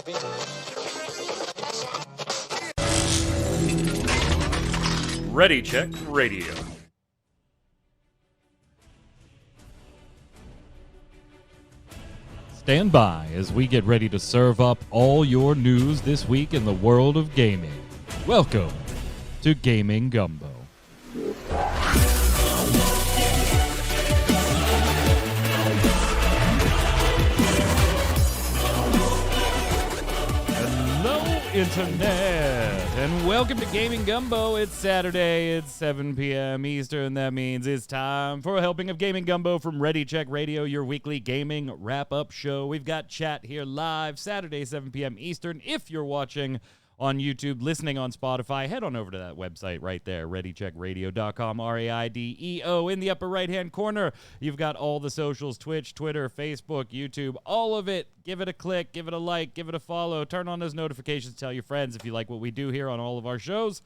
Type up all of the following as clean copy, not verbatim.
Ready Check Radio. Stand by as we get ready to serve up all your news this week in the world of gaming. Welcome to Gaming Gumbo. Hello, Internet, and welcome to Gaming Gumbo. It's Saturday, it's 7 p.m. Eastern. That means it's time for a helping of Gaming Gumbo from Ready Check Radio, your weekly gaming wrap-up show. We've got chat here live Saturday, 7 p.m. Eastern. If you're watching on YouTube, listening on Spotify, head on over to that website right there, readycheckradio.com, RAIDEO. In the upper right-hand corner, you've got all the socials, Twitch, Twitter, Facebook, YouTube, all of it. Give it a click, give it a like, give it a follow, turn on those notifications, tell your friends if you like what we do here on all of our shows.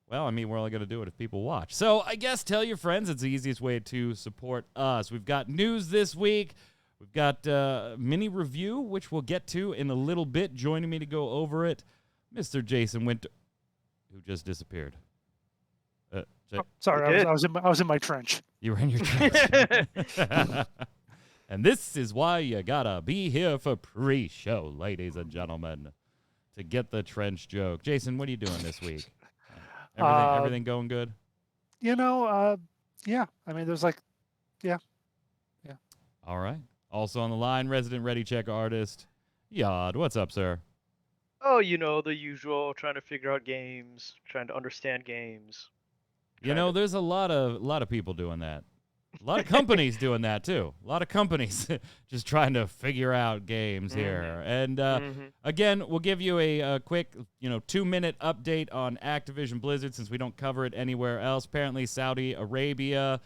Well, I mean, we're only going to do it if people watch. So I guess tell your friends. It's the easiest way to support us. We've got news this week. We've got a mini review, which we'll get to in a little bit. Joining me to go over it, Mr. Jason Winter, who just disappeared. Sorry, I was in my trench. You were in your trench. And this is why you gotta be here for pre-show, ladies and gentlemen, to get the trench joke. Jason, what are you doing this week? Everything going good? Yeah. I mean, there's yeah. All right. Also on the line, resident Ready Check artist, Yod. What's up, sir? Oh, you know, the usual, trying to figure out games, trying to understand games. You know, there's a lot of people doing that. A lot of companies doing that, too. A lot of companies just trying to figure out games here. And, again, we'll give you a quick, 2-minute update on Activision Blizzard since we don't cover it anywhere else. Apparently, Saudi Arabia,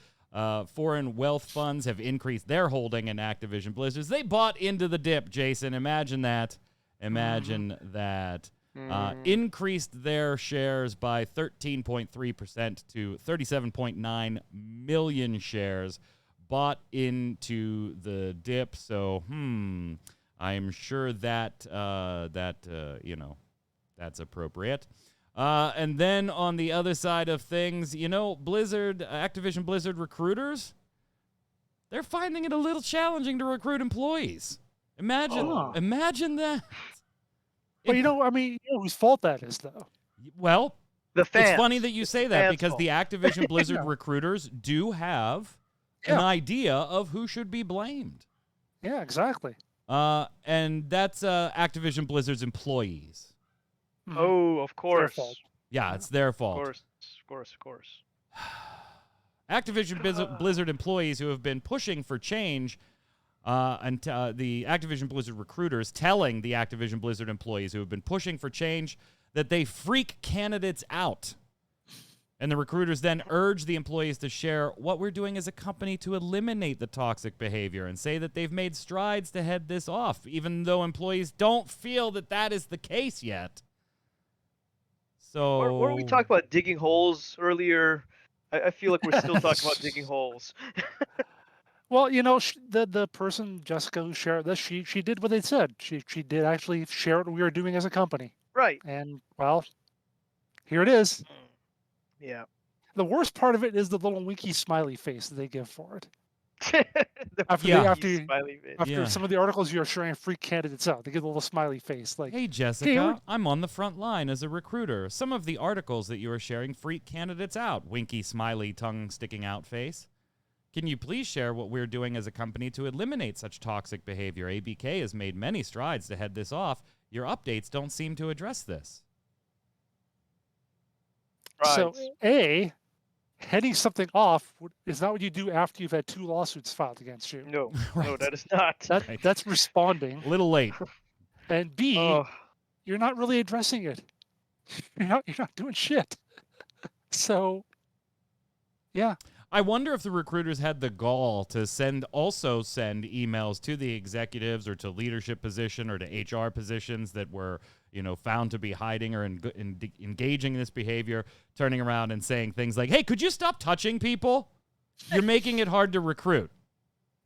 foreign wealth funds have increased their holding in Activision Blizzard. They bought into the dip, Jason. Imagine that. Increased their shares by 13.3% to 37.9 million shares, bought into the dip. So, I'm sure that's appropriate. And then on the other side of things, Activision Blizzard recruiters, they're finding it a little challenging to recruit employees. Imagine that. Well, whose fault that is, though. Well, the fans. It's funny that you say that because the Activision Blizzard recruiters do have an idea of who should be blamed. Yeah, exactly. And that's Activision Blizzard's employees. Oh, of course. Yeah, it's their fault. Of course. Activision Blizzard employees who have been pushing for change, and the Activision Blizzard recruiters telling the Activision Blizzard employees who have been pushing for change that they freak candidates out. And the recruiters then urge the employees to share what we're doing as a company to eliminate the toxic behavior and say that they've made strides to head this off, even though employees don't feel that is the case yet. So, weren't we talking about digging holes earlier? I feel like we're still talking about digging holes. Well, the person, Jessica, who shared this, she did what they said. She did actually share what we were doing as a company. Right. And, well, here it is. Yeah. The worst part of it is the little winky smiley face that they give for it. After some of the articles you're sharing freak candidates out, they give a little smiley face like, hey, Jessica, I'm on the front line as a recruiter. Some of the articles that you are sharing freak candidates out. Winky, smiley, tongue sticking out face. Can you please share what we're doing as a company to eliminate such toxic behavior? ABK has made many strides to head this off. Your updates don't seem to address this. Right. So, heading something off is not what you do after you've had 2 lawsuits filed against you. No, Right. no, that is not. That's responding. A little late. And B, you're not really addressing it. You're not doing shit. So, yeah. I wonder if the recruiters had the gall to send emails to the executives or to leadership position or to HR positions that were, found to be hiding or engaging in this behavior, turning around and saying things like, hey, could you stop touching people? You're making it hard to recruit.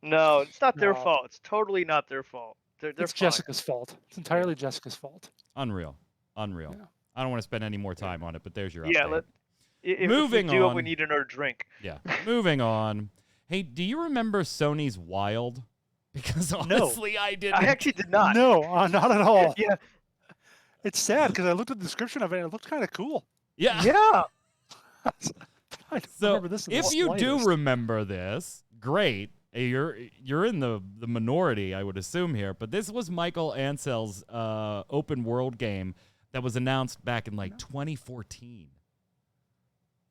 No, it's not their fault. It's totally not their fault. They're It's fine. Jessica's fault. It's entirely Jessica's fault. Unreal. Yeah. I don't want to spend any more time on it, but there's your update. Yeah, Moving if we do on. we need another drink. Yeah. Moving on. Hey, do you remember Sony's Wild? Because honestly, I didn't. I actually did not. No, not at all. Yeah. It's sad because I looked at the description of it and it looked kind of cool. Yeah. Yeah. I don't So remember this in the if you do slightest. remember this, great. You're in the minority, I would assume here. But this was Michael Ansell's open world game that was announced back in like 2014.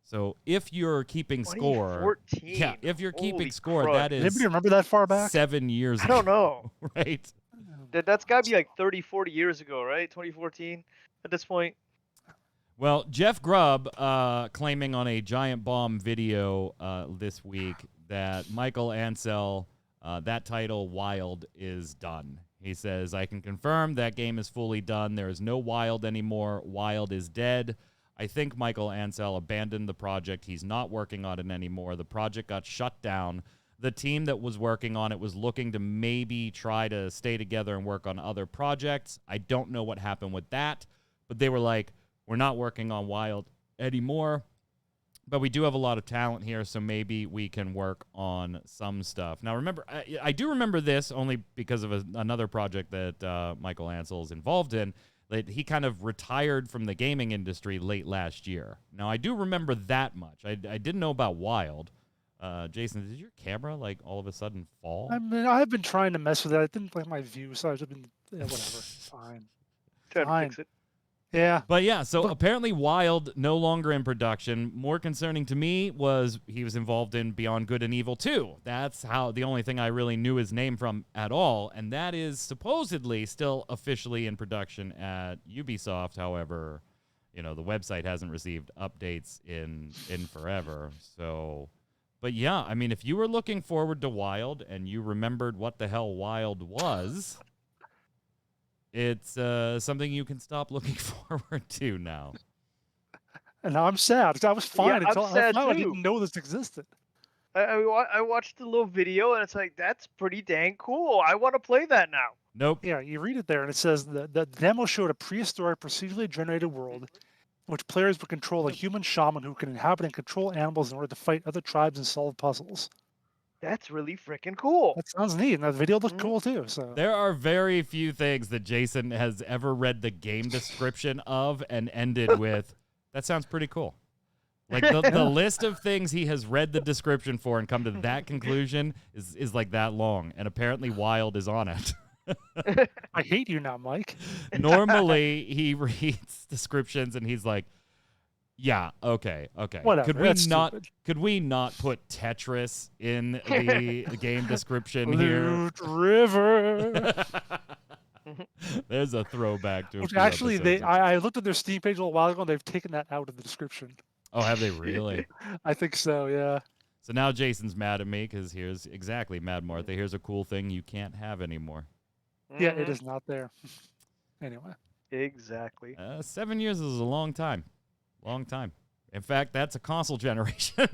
So if you're keeping score, 2014. yeah, if you're keeping Holy score, crud. that Does is anybody remember that far back? 7 years I ago. don't know. Right? That's got to be like 30, 40 years ago, right? 2014 at this point. Well, Jeff Grubb claiming on a Giant Bomb video this week that Michael Ansell, that title, Wild, is done. He says, I can confirm that game is fully done. There is no Wild anymore. Wild is dead. I think Michael Ansell abandoned the project. He's not working on it anymore. The project got shut down. The team that was working on it was looking to maybe try to stay together and work on other projects. I don't know what happened with that, but they were like, we're not working on Wild anymore, but we do have a lot of talent here, so maybe we can work on some stuff. Now, remember, I do remember this only because of another project that Michael Ansell is involved in, that he kind of retired from the gaming industry late last year. Now, I do remember that much. I didn't know about Wild. Jason, did your camera, like, all of a sudden fall? I mean, I've been trying to mess with it. I didn't like my view, so I've just been, whatever. Fine. Trying Fine. to fix it. Yeah. But yeah, so apparently Wild no longer in production. More concerning to me was he was involved in Beyond Good and Evil 2. That's how the only thing I really knew his name from at all, and that is supposedly still officially in production at Ubisoft. However, the website hasn't received updates in forever. So, but yeah, I mean, if you were looking forward to Wild and you remembered what the hell Wild was, it's something you can stop looking forward to now. And now I'm sad because I was fine Yeah, until I'm sad I too. didn't know this existed. I watched the little video and it's like, that's pretty dang cool. I want to play that now. Nope. Yeah, you read it there and it says the demo showed a prehistoric procedurally generated world in which players would control a human shaman who can inhabit and control animals in order to fight other tribes and solve puzzles. That's really freaking cool. That sounds neat, and that video looked cool too. So There are very few things that Jason has ever read the game description of and ended with, that sounds pretty cool. Like the list of things he has read the description for and come to that conclusion is like that long, and apparently Wild is on it. I hate you now, Mike. Normally he reads descriptions and he's like, yeah, okay. Whatever, Could we not put Tetris in the game description here? Loot River. There's a throwback to. Which actually, I looked at their Steam page a little while ago, and they've taken that out of the description. Oh, have they really? I think so. Yeah. So now Jason's mad at me because here's exactly, Mad Martha. Here's a cool thing you can't have anymore. Yeah, it is not there. Anyway. Exactly. 7 years is a long time. Long time. In fact, that's a console generation.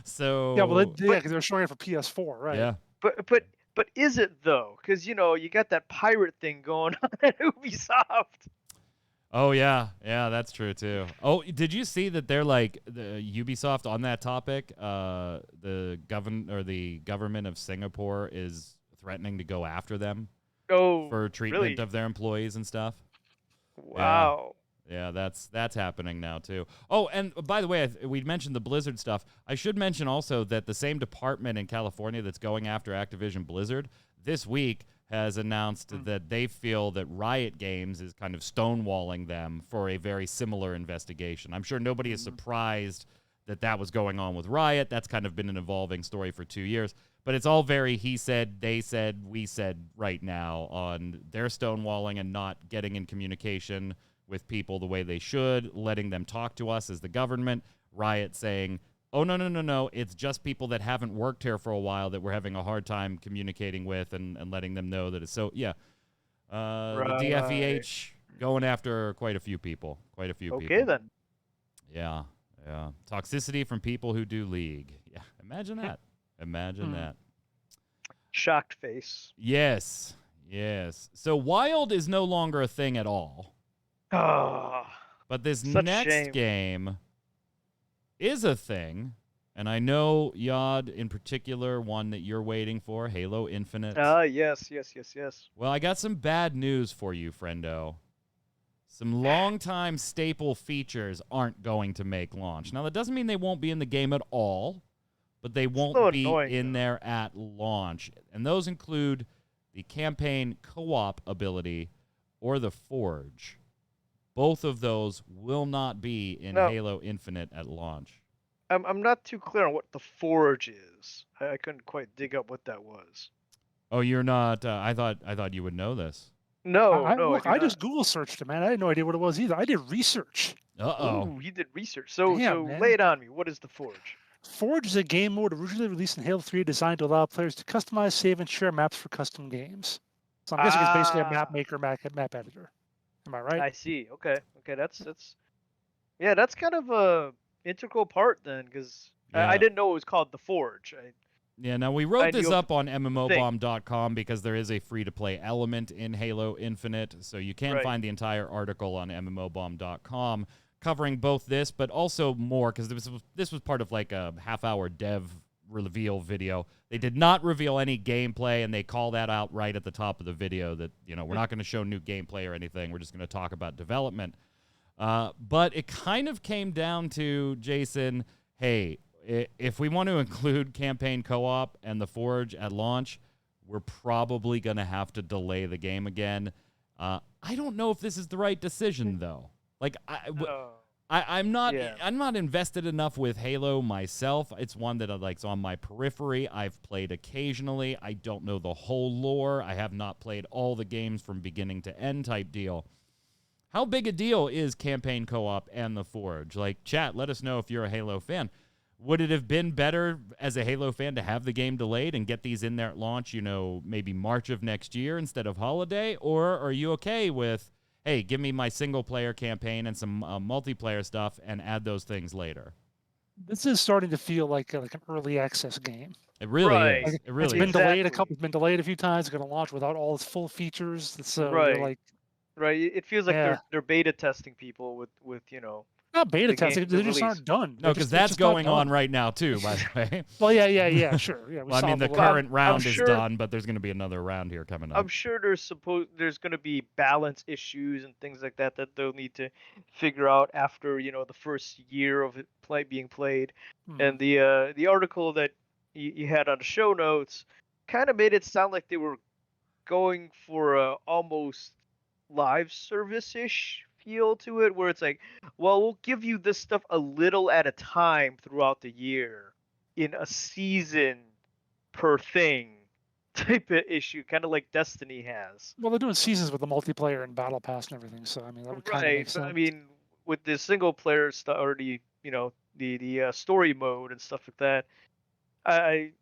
So yeah, well, because they're showing it for PS4, right? Yeah. But is it though? Because you got that pirate thing going on at Ubisoft. Oh yeah, that's true too. Oh, did you see that they're like the Ubisoft on that topic? The government of Singapore is threatening to go after them for treatment really? of their employees and stuff. Wow. Yeah, that's happening now too. Oh, and by the way, we mentioned the Blizzard stuff. I should mention also that the same department in California that's going after Activision Blizzard this week has announced that they feel that Riot Games is kind of stonewalling them for a very similar investigation. I'm sure nobody is surprised that was going on with Riot. That's kind of been an evolving story for 2 years. But it's all very he said, they said, we said right now on their stonewalling and not getting in communication with people the way they should, letting them talk to us as the government. Riot saying, oh, no, it's just people that haven't worked here for a while that we're having a hard time communicating with and letting them know that it's so, yeah. The DFEH going after quite a few people. Okay, then. Yeah. Toxicity from people who do League. Yeah, imagine that. Imagine that. Shocked face. Yes. Yes. So Wild is no longer a thing at all. Ah, But this such next shame. game is a thing. And I know, Yod, in particular, one that you're waiting for, Halo Infinite. Yes. Well, I got some bad news for you, friendo. Some longtime staple features aren't going to make launch. Now, that doesn't mean they won't be in the game at all, but they won't so be annoying, in though. there at launch. And those include the campaign co-op ability or the Forge. Both of those will not be in No. Halo Infinite at launch. I'm not too clear on what the Forge is. I couldn't quite dig up what that was. Oh, you're not. I thought you would know this. No, I, no, look, do I not. just Google searched it, man. I had no idea what it was either. I did research. Uh-oh. Ooh, he did research. So Damn, man. lay it on me. What is the Forge? Forge is a game mode originally released in Halo 3 designed to allow players to customize, save, and share maps for custom games. So I'm guessing it's basically a map Ah. maker, map editor. Am I right? I see. Okay, that's yeah, that's kind of a integral part then, because Yeah. I didn't know it was called the Forge. Yeah, now we I wrote knew this of up on MMOBomb.com because there is a free-to-play element in Halo Infinite, so you can Right. find the entire article on MMOBomb.com covering both this, but also more, because this was part of like a half-hour dev reveal video. They did not reveal any gameplay, and they call that out right at the top of the video that, you know, we're not going to show new gameplay or anything. We're just going to talk about development. But it kind of came down to, Jason, hey, if we want to include campaign co-op and the Forge at launch, we're probably going to have to delay the game again. I don't know if this is the right decision, though. Like, I'm not invested enough with Halo myself. It's one that like's on my periphery. I've played occasionally. I don't know the whole lore. I have not played all the games from beginning to end type deal. How big a deal is campaign co-op and the Forge? Like, chat, let us know if you're a Halo fan. Would it have been better as a Halo fan to have the game delayed and get these in there at launch, you know, maybe March of next year instead of holiday? Or are you okay with, hey, give me my single-player campaign and some multiplayer stuff and add those things later? This is starting to feel like an early access game. It really Right. is. It really It's been is. delayed Exactly. It's been delayed a few times. It's going to launch without all its full features. So Right. you're like, Right. It feels like yeah, they're beta testing people with you know not beta the game testing. the They just release. aren't done. No, because that's going on right now, too, by the way. Well, yeah, sure. Yeah, we Well, I saw mean, the little- current round is sure- done, but there's going to be another round here coming up. I'm sure there's going to be balance issues and things like that they'll need to figure out after, you know, the first year of it being played. Mhm. And the article that you had on the show notes kind of made it sound like they were going for a almost live service-ish feel to it, where it's like, well, we'll give you this stuff a little at a time throughout the year in a season per thing type of issue, kind of like Destiny has. Well, they're doing seasons with the multiplayer and battle pass and everything. So I mean, that would kind of Right, make but sense. I mean, with the single player stuff or the you know the story mode and stuff like that, I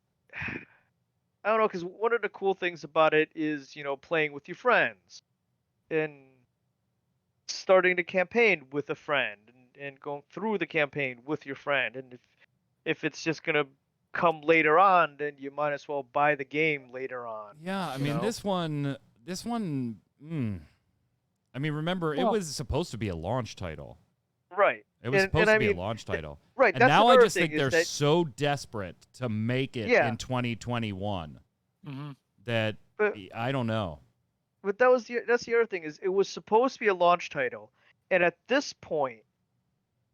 I don't know, because one of the cool things about it is, you know, playing with your friends and starting the campaign with a friend and going through the campaign with your friend. And if it's just gonna come later on, then you might as well buy the game later on. Yeah, I you mean, know? this one, I mean, remember, it Well- was supposed to be a launch title. Right. It was And supposed to I be a mean, launch title. Right. And That's now I another just think thing is they're that so desperate to make it Yeah. in 2021 Mhm. that But- I don't know. but that's the other thing is it was supposed to be a launch title, and at this point,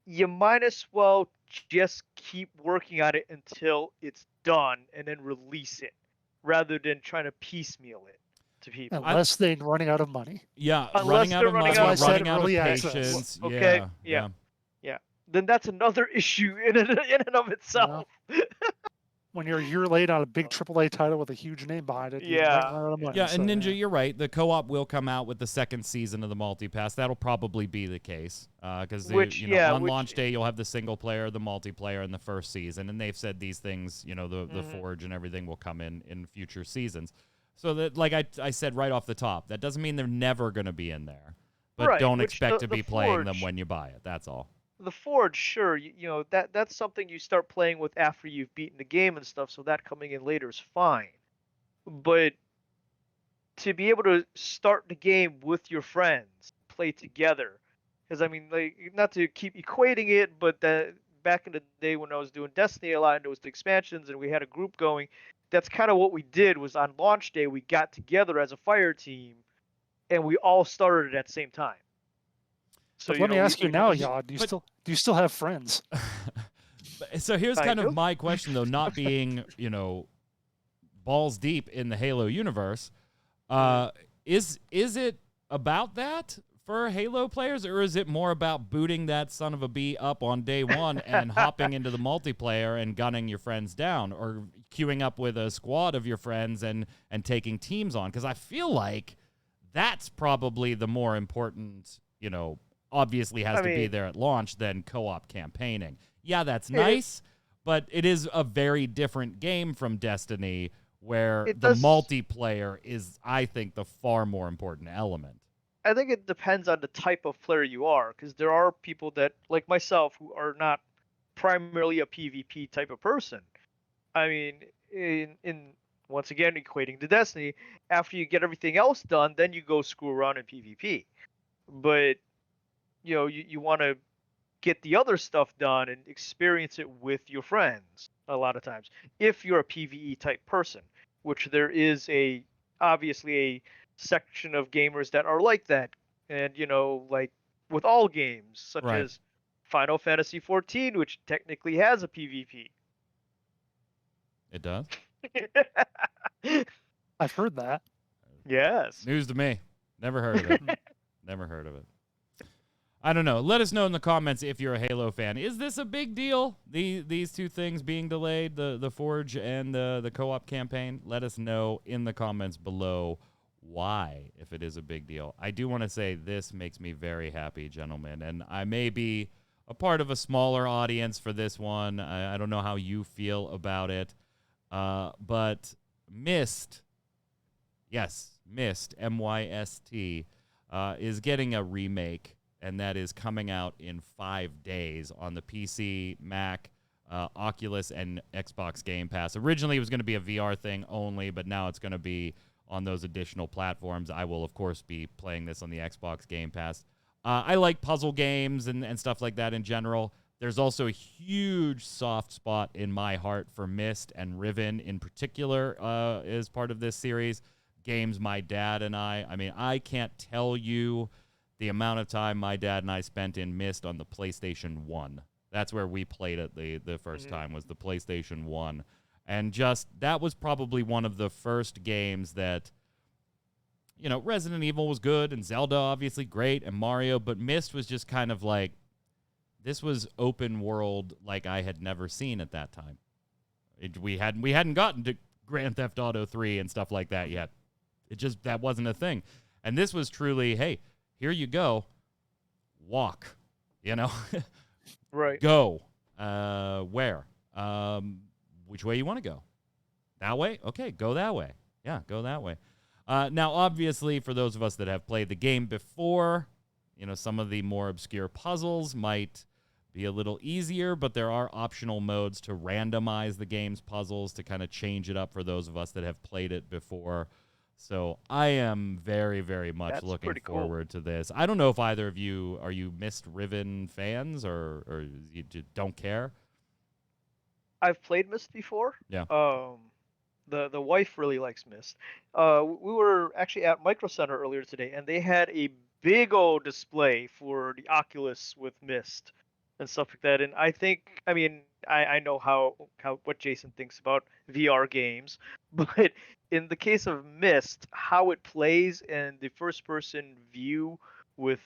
you might as well just keep working on it until it's done and then release it, rather than trying to piecemeal it to people. Unless they're running out of money. Yeah, Unless running out they're of running money, out of- running out of early access. patience. Okay, Yeah. Then that's another issue in and of itself. When you're a year late on a big AAA title with a huge name behind it, you might Yeah. run out of money. Yeah, so, and Ninja, you're right. The co-op will come out with the second season of the multipass. That'll probably be the case because on launch day you'll have the single player, the multiplayer, and the first season. And they've said these things, you know, the Forge and everything will come in future seasons. So that, like I said right off the top, that doesn't mean they're never going to be in there, but Right, don't which expect the to be playing them Forge- when you buy it. That's all. The Forge, sure, you know that's something you start playing with after you've beaten the game and stuff. So that coming in later is fine. But to be able to start the game with your friends, play together. Because I mean, like, not to keep equating it, but back in the day when I was doing Destiny a lot, and there was the expansions, and we had a group going. That's kind of what we did. Was on launch day we got together as a fire team, and we all started at the same time. So But let me ask you we now, never. Yod, do you still have friends? So here's I kind do. of my question, though, not being, balls deep in the Halo universe. Is it about that for Halo players, or is it more about booting that son of a bee up on day one and hopping into the multiplayer and gunning your friends down, or queuing up with a squad of your friends and taking teams on? Because I feel like that's probably the more important, obviously has to be there at launch than co-op campaigning. Yeah, that's nice, but it is a very different game from Destiny, where the multiplayer is, I think, the far more important element. I think it depends on the type of player you are, because there are people that, like myself, who are not primarily a PvP type of person. I mean, in once again equating to Destiny, after you get everything else done, then you go screw around in PvP. But you want to get the other stuff done and experience it with your friends a lot of times. If you're a PvE type person, which there is obviously a section of gamers that are like that, and like with all games such Right. as Final Fantasy 14, which technically has a PvP. It does? I've heard that. Yes. News to me. Never heard of it. Never heard of it. I don't know. Let us know in the comments if you're a Halo fan. Is this a big deal? These two things being delayed, the Forge and the co-op campaign? Let us know in the comments below why, if it is a big deal. I do want to say this makes me very happy, gentlemen, and I may be a part of a smaller audience for this one. I don't know how you feel about it, but Myst, yes, Myst, M-Y-S-T, is getting a remake, and that is coming out in 5 days on the PC, Mac, Oculus, and Xbox Game Pass. Originally, it was going to be a VR thing only, but now it's going to be on those additional platforms. I will, of course, be playing this on the Xbox Game Pass. I like puzzle games and stuff like that in general. There's also a huge soft spot in my heart for Myst and Riven in particular as part of this series. Games my dad and I can't tell you the amount of time my dad and I spent in Myst on the PlayStation 1. That's where we played it the first time, was the PlayStation 1. And just, that was probably one of the first games that, Resident Evil was good, and Zelda obviously great, and Mario, but Myst was just kind of like, this was open world like I had never seen at that time. We hadn't gotten to Grand Theft Auto 3 and stuff like that yet. That wasn't a thing. And this was truly, hey, here you go, walk, Right. Go. Where? Which way you want to go? That way? Okay, go that way. Yeah, go that way. Now, obviously, for those of us that have played the game before, some of the more obscure puzzles might be a little easier, but there are optional modes to randomize the game's puzzles to kind of change it up for those of us that have played it before. So I am very, very much looking forward to this. I don't know if either of you, are you Myst Riven fans or you just don't care? I've played Myst before. Yeah. The wife really likes Myst. We were actually at Micro Center earlier today, and they had a big old display for the Oculus with Myst and stuff like that. And I know what Jason thinks about VR games, but in the case of Myst, how it plays and the first person view with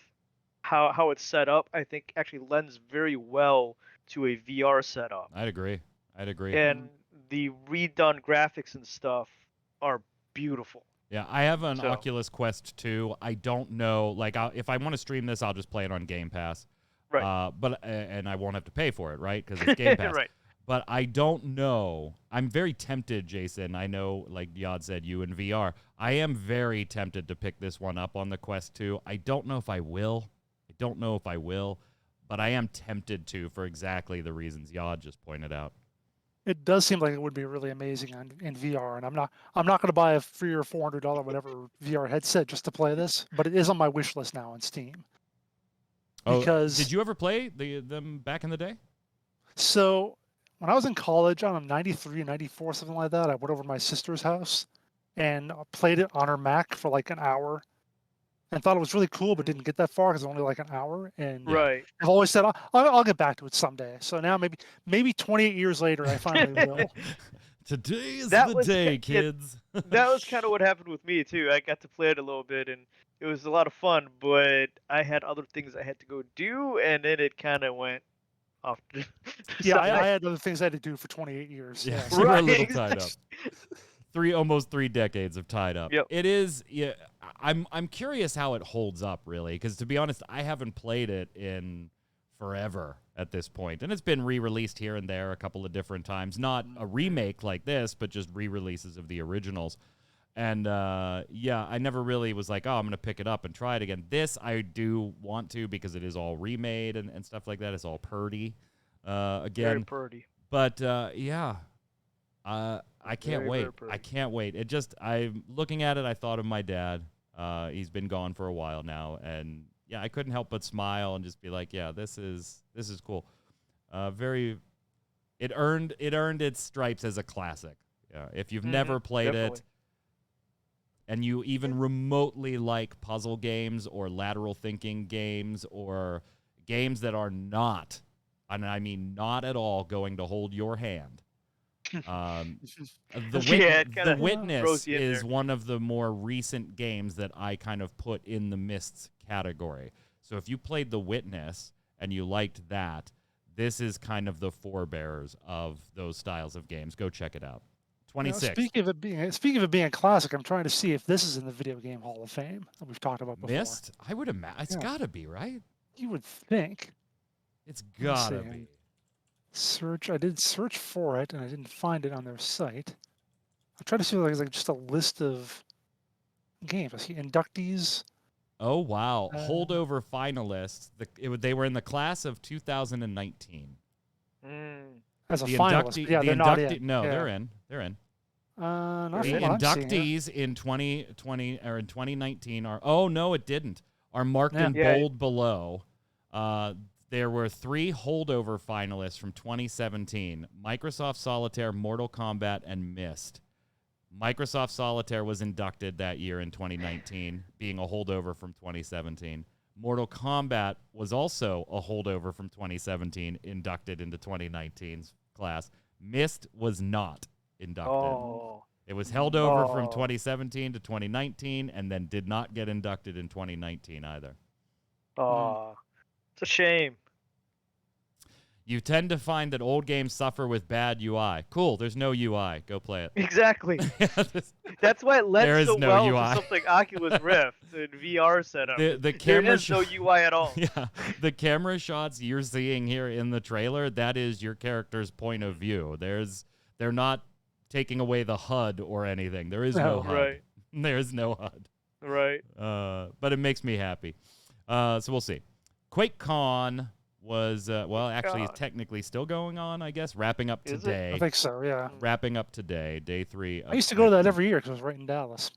how it's set up, I think actually lends very well to a VR setup. I'd agree. And the redone graphics and stuff are beautiful. Yeah, I have an Oculus Quest 2. I don't know, if I want to stream this, I'll just play it on Game Pass. Right. And I won't have to pay for it, right? Because it's Game Pass. Right. But I don't know. I'm very tempted, Jason. I know, like Yod said, you in VR. I am very tempted to pick this one up on the Quest 2. I don't know if I will. But I am tempted to, for exactly the reasons Yod just pointed out. It does seem like it would be really amazing in VR, and I'm not going to buy a $300 or $400 whatever VR headset just to play this, but it is on my wish list now on Steam. Oh, Because did you ever play them back in the day? so when I was in college, I don't know, 93, 94, something like that, I went over to my sister's house and played it on her Mac for like an hour and thought it was really cool, but didn't get that far because it was only like an hour. And Yeah. Right. I've always said I'll get back to it someday. So now maybe 28 years later, I finally will. Today is That the was day, ki- yeah, kids. That was kind of what happened with me too. I got to play it a little bit, and it was a lot of fun. But I had other things I had to go do, and then it kind of went off. To Yeah, side. I had other things I had to do for 28 years. Yeah, Yeah. you were a Right, little tied up. exactly. Almost 3 decades of tied up. Yep. It is. Yeah, I'm curious how it holds up, really, because to be honest, I haven't played it in forever at this point, and it's been re-released here and there a couple of different times. Not a remake like this, but just re-releases of the originals. And yeah, I never really was like, oh, I'm gonna pick it up and try it again. This I do want to because it is all remade and stuff like that. It's all purdy Very again. pretty. But yeah, I can't Very, wait. very pretty. I can't wait. I'm looking at it. I thought of my dad. He's been gone for a while now, and yeah, I couldn't help but smile and just be like, yeah, this is cool. It earned its stripes as a classic. Yeah, if you've never played Definitely. it, and you even remotely like puzzle games or lateral thinking games or games that are not, and I mean not at all, going to hold your hand. The Yeah, it kinda Witness throws you in is there. one of the more recent games that I kind of put in the Mists category. So if you played The Witness and you liked that, this is kind of the forebearers of those styles of games. Go check it out. You know, 26. speaking of it being a classic, I'm trying to see if this is in the Video Game Hall of Fame that we've talked about before. Mist? I would imagine. It's Yeah. got to be, right? You would think. It's me got to see. be. Search. I did search for it, and I didn't find it on their site. I tried to see if there's like just a list of games. I see inductees. Oh, wow. Uh, Holdover finalists. They were in the class of 2019. Mm. As a The finalist. inductee, But yeah, the they're not inductee, in. no, Yeah. they're in. They're in. Not The from what I'm seeing here. inductees in 2020 or in 2019 are. Oh no, it didn't. Are marked in Yeah. bold below. There were 3 holdover finalists from 2017: Microsoft Solitaire, Mortal Kombat, and Myst. Microsoft Solitaire was inducted that year in 2019, being a holdover from 2017. Mortal Kombat was also a holdover from 2017, inducted into 2019's class. Myst was not inducted. Oh. It was held over from Oh. 2017 to 2019 and then did not get inducted in 2019 either. Oh. It's a shame. You tend to find that old games suffer with bad UI. Cool, there's no UI. Go play it. Exactly. This- That's why it There lends is so no well UI. to something Oculus Rift and VR setup. the There camera is no UI at all. Yeah, the camera shots you're seeing here in the trailer, that is your character's point of view. They're not taking away the HUD or anything. There is no HUD. Right. There is no HUD. Right. But it makes me happy. So we'll see. Quake Con was actually it's God. technically still going on, I guess, wrapping up Is it? today. I think so. Yeah. Wrapping up today, day 3. I used to go to that every year because I was right in Dallas.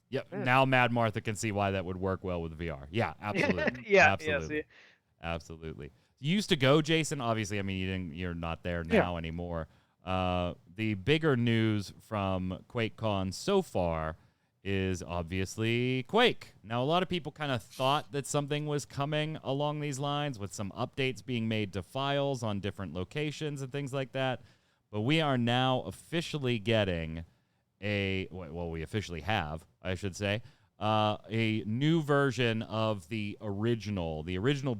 Yep. Mm. Now Mad Martha can see why that would work well with VR. Yeah, absolutely. Yeah. Absolutely. Yeah. See? Absolutely. You used to go, Jason. Obviously, I mean, you're not there now anymore. The bigger news from QuakeCon so far is obviously Quake. Now, a lot of people kind of thought that something was coming along these lines with some updates being made to files on different locations and things like that. But we are now officially getting we officially have, I should say, a new version of the original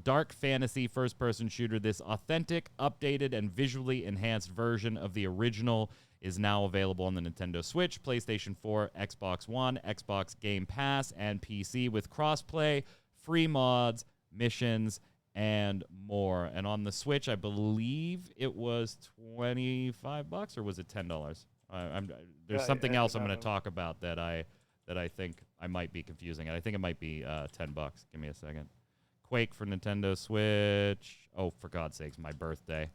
dark fantasy first-person shooter. This authentic, updated, and visually enhanced version of the original is now available on the Nintendo Switch, PlayStation 4, Xbox One, Xbox Game Pass, and PC with crossplay, free mods, missions, and more. And on the Switch, I believe it was $25, or was it $10? There's something else I'm going to talk about that I think I might be confusing. I think it might be $10. Give me a second. Quake for Nintendo Switch. Oh, for God's sakes, my birthday.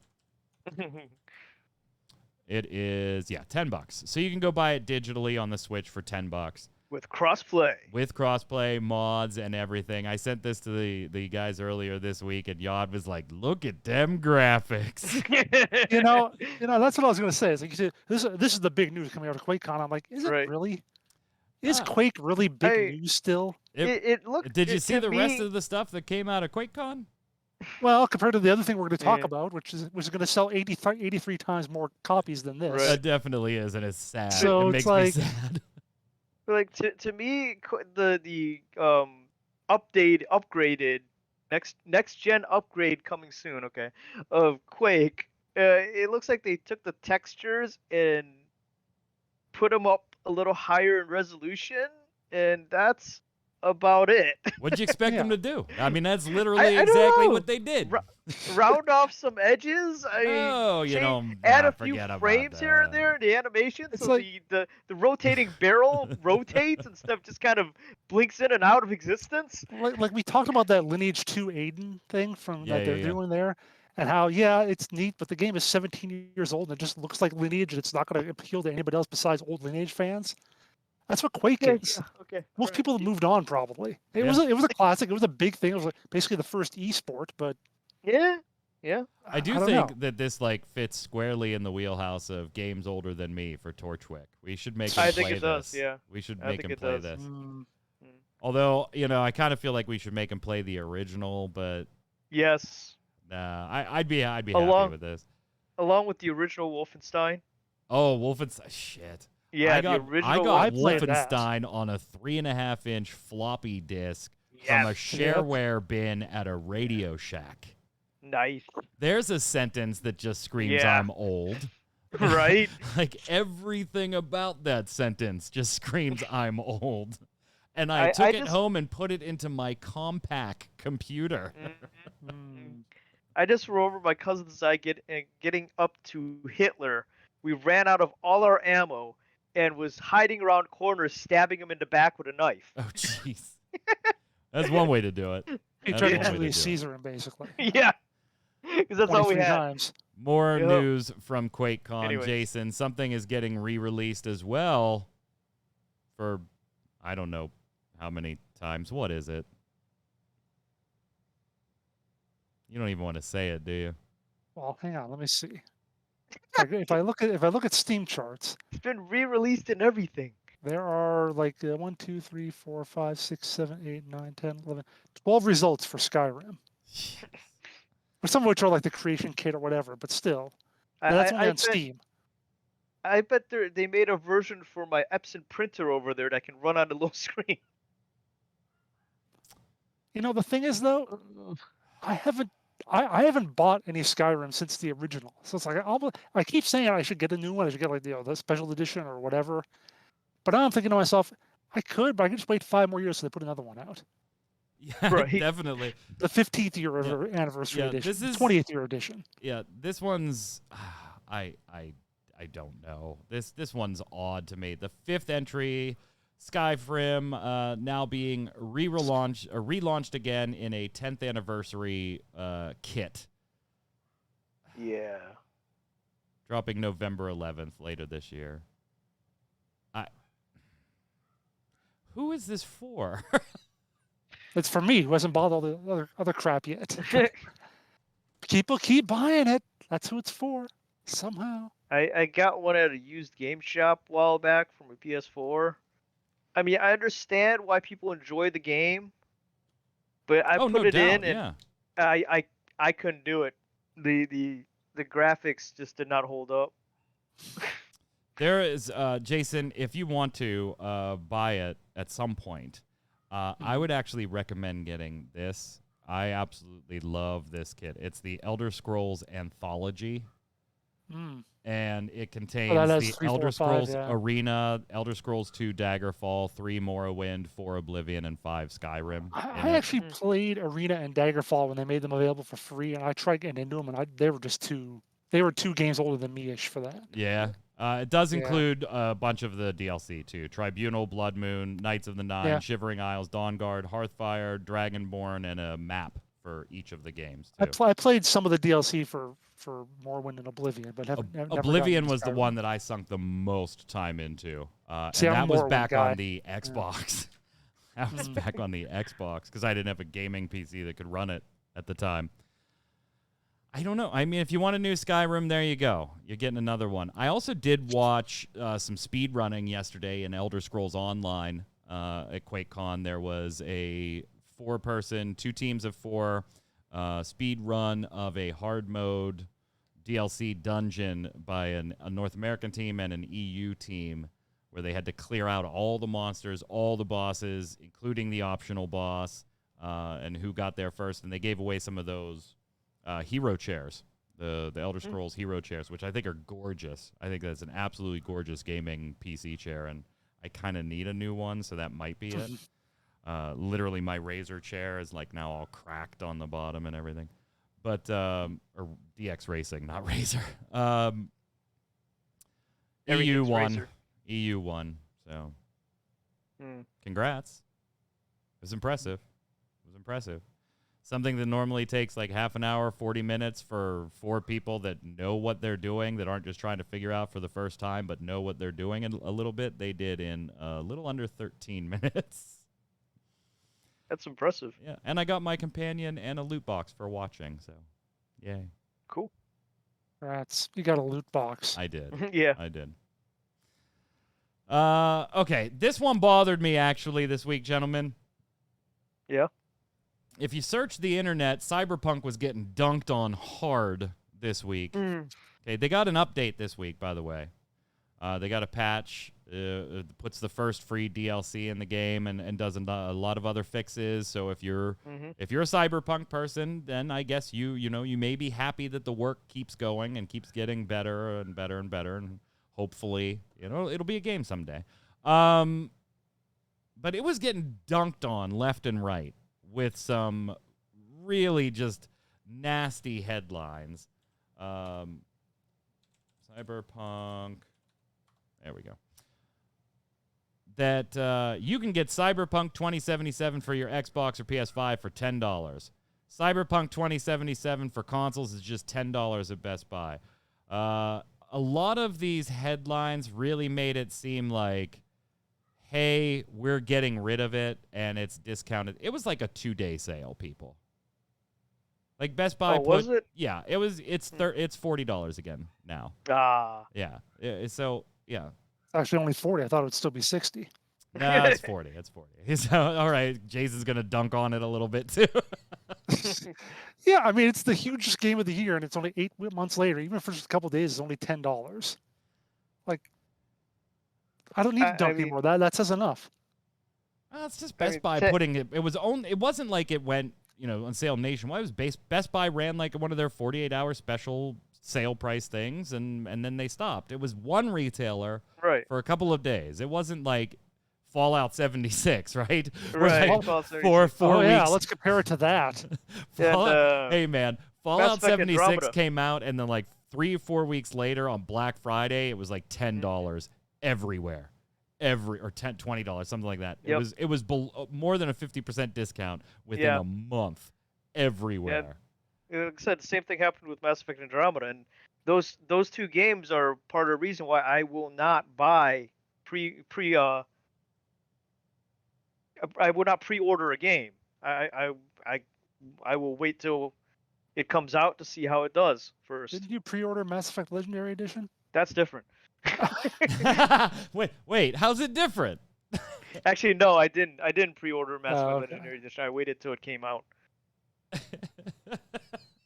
It is $10. So you can go buy it digitally on the Switch for $10 with crossplay. with crossplay mods and everything. I sent this to the guys earlier this week, and Yod was like, "Look at them graphics." You know, that's what I was going to say. It's like you said, this is the big news coming out of Quake Con. I'm like, is it Right. really? Is Ah. Quake really big news still? It looked. Did you see to the rest me- of the stuff that came out of QuakeCon? Well, compared to the other thing we're going to talk Yeah. about, which is going to sell 83 times more copies than this. Right. That definitely is, and it's sad. So it it's makes like- me sad. Like to me, the upgraded next gen upgrade coming soon. Okay, of Quake. It looks like they took the textures and put them up a little higher in resolution, and that's about it. What'd you expect them Yeah. to do? I mean, that's literally I don't exactly know. what they did. Round off some edges. Oh, you know, add a few forget about frames here and that. there in the animation, It's so like- the rotating barrel rotates and stuff just kind of blinks in and out of existence. Like we talked about that Lineage 2 Aiden thing from Yeah, that they're yeah. doing there, and how it's neat, but the game is 17 years old and it just looks like Lineage, and it's not going to appeal to anybody else besides old Lineage fans. That's what Quake is. Okay. Most alright. people have moved on probably. It Yeah. was a classic. It was a big thing. It was like basically the first esport, but Yeah. I do don't think know. that this fits squarely in the wheelhouse of games older than me for Torchwick. We should make I him think play it does, this. yeah. We should I make think him it play does. this. mm, Although, I kind of feel like we should make him play the original, but Yes. I'd be happy Along- with this. Along with the original Wolfenstein. Oh, Wolfenstein. Shit. Yeah, I got, the original. I got I played that. Wolfenstein on a 3.5-inch floppy disk from a Yes. shareware bin at a Radio Shack. Nice. There's a sentence that just screams Yeah. I'm old. Right? Like everything about that sentence just screams I'm old. And I took it just- home and put it into my compact computer. mm. I just remember my cousins and I getting up to Hitler. We ran out of all our ammo and was hiding around corners, stabbing him in the back with a knife. Oh, jeez. That's one way to do it. He That's tried one way to to Julius do it. Caesar him basically. Yeah, because that's all we 23 had. times. More Yep. news from QuakeCon, Anyways. Jason. Something is getting re-released as well for, I don't know how many times. What is it? You don't even want to say it, do you? Well, hang on, let me see. If I look at Steam charts, It's been re-released and everything. there are like 1, 2, 3, 4, 5, 6, 7, 8, 9, 10, 11, 12 results for Skyrim. Some of which are like the creation kit or whatever, but still. I- That's I- only I on bet- Steam. I bet they made a version for my Epson printer over there that can run on the little screen. You know, the thing is though, I haven't bought any Skyrim since the original. So it's like I keep saying I should get a new one. I should get like the special edition or whatever. But I'm thinking to myself, I could, but I can just wait 5 more years so they put another one out. Yeah, Right. Definitely. The 15th year Yeah. anniversary Yeah, edition, this is- 20th year edition. Yeah, this one's I don't know. This one's odd to me. The 5th entry, Skyrim, now being relaunched again in a 10th anniversary kit, Yeah. dropping November 11th later this year. Who is this for? It's for me who hasn't bought all the other crap yet. People keep buying it. That's who it's for. Somehow. I got one at a used game shop a while back from a PS4. I mean, I understand why people enjoy the game, but I oh, put no it doubt. in and Yeah. I couldn't do it. The graphics just did not hold up. There is, Jason, if you want to buy it at some point, I would actually recommend getting this. I absolutely love this kit. It's the Elder Scrolls Anthology, Mm. and it contains that has the 3, 4, Elder 5, Scrolls yeah. Arena, Elder Scrolls 2 Daggerfall, 3 Morrowind, 4 Oblivion, and 5 Skyrim. in I it. actually played Arena and Daggerfall when they made them available for free, and I tried getting into them, and they were just they were 2 games older than me-ish for that. Yeah. It does Yeah. include a bunch of the DLC, too. Tribunal, Blood Moon, Knights of the Nine, Yeah. Shivering Isles, Dawnguard, Hearthfire, Dragonborn, and a map for each of the games I, too. I played some of the DLC for Morrowind and Oblivion, but haven't. Never Oblivion gotten was the Skyrim. one that I sunk the most time into, See, and I'm a that was Morrowind back guy. on the Xbox. That was back on the Xbox because I didn't have a gaming PC that could run it at the time. I don't know. I mean, if you want a new Skyrim, there you go. You're getting another one. I also did watch some speed running yesterday in Elder Scrolls Online at Quake Con. There was a 4-person, 2 teams of 4 speed run of a hard mode DLC dungeon by a North American team and an EU team, where they had to clear out all the monsters, all the bosses, including the optional boss, and who got there first. And they gave away some of those hero chairs, the Elder Scrolls hero chairs, which I think are gorgeous. I think that's an absolutely gorgeous gaming PC chair, and I kind of need a new one, so that might be it. Literally, my Razer chair is like now all cracked on the bottom and everything. But or DX Racing, not Razer. EU Everything's won. Razer. EU won. So, congrats. It was impressive. It was impressive. Something that normally takes like half an hour, 40 minutes for 4 people that know what they're doing, that aren't just trying to figure out for the first time, but know what they're doing a little bit. They did in a little under 13 minutes. That's impressive. Yeah, and I got my companion and a loot box for watching, so yay. Cool. Rats. You got a loot box. I did. Yeah. I did. Okay, this one bothered me actually this week, gentlemen. Yeah. If you search the internet, Cyberpunk was getting dunked on hard this week. Okay, they got an update this week, by the way. They got a patch, puts the first free DLC in the game, and does a lot of other fixes. So if you're a Cyberpunk person, then I guess you may be happy that the work keeps going and keeps getting better and better and better, and hopefully it'll be a game someday. But it was getting dunked on left and right with some really just nasty headlines. Cyberpunk. There we go. That you can get Cyberpunk 2077 for your Xbox or PS5 for $10. Cyberpunk 2077 for consoles is just $10 at Best Buy. A lot of these headlines really made it seem like, hey, we're getting rid of it and it's discounted. It was like a 2-day sale, people. Like Best Buy was it? Yeah, it was. It's $40 again now. Yeah. So yeah. It's actually only 40. I thought it would still be 60. No, it's 40. It's 40. So, all right, Jason's gonna dunk on it a little bit too. Yeah, I mean, it's the hugest game of the year, and it's only 8 months later. Even for just a couple of days, it's only $10. Like, I don't need to dunk anymore. That says enough. Well, it's just Best Buy putting it. It was only. It wasn't like it went, on sale nationwide. It was Best Buy ran like one of their 48-hour special sale price things, and then they stopped. It was one retailer for a couple of days. It wasn't like Fallout 76, right? Right. Like for 4 weeks. Yeah, let's compare it to that. Hey, man, Fallout 76 Andromeda came out, and then like 3 or 4 weeks later on Black Friday, it was like $10 everywhere. Or $20, something like that. Yep. It was more than a 50% discount within a month everywhere. Like I said, the same thing happened with Mass Effect Andromeda, and those 2 games are part of the reason why I will not buy I would not pre-order a game. I will wait till it comes out to see how it does first. Didn't you pre-order Mass Effect Legendary Edition? That's different. Wait, how's it different? Actually, no, I didn't pre-order Mass Effect Legendary Edition. I waited till it came out.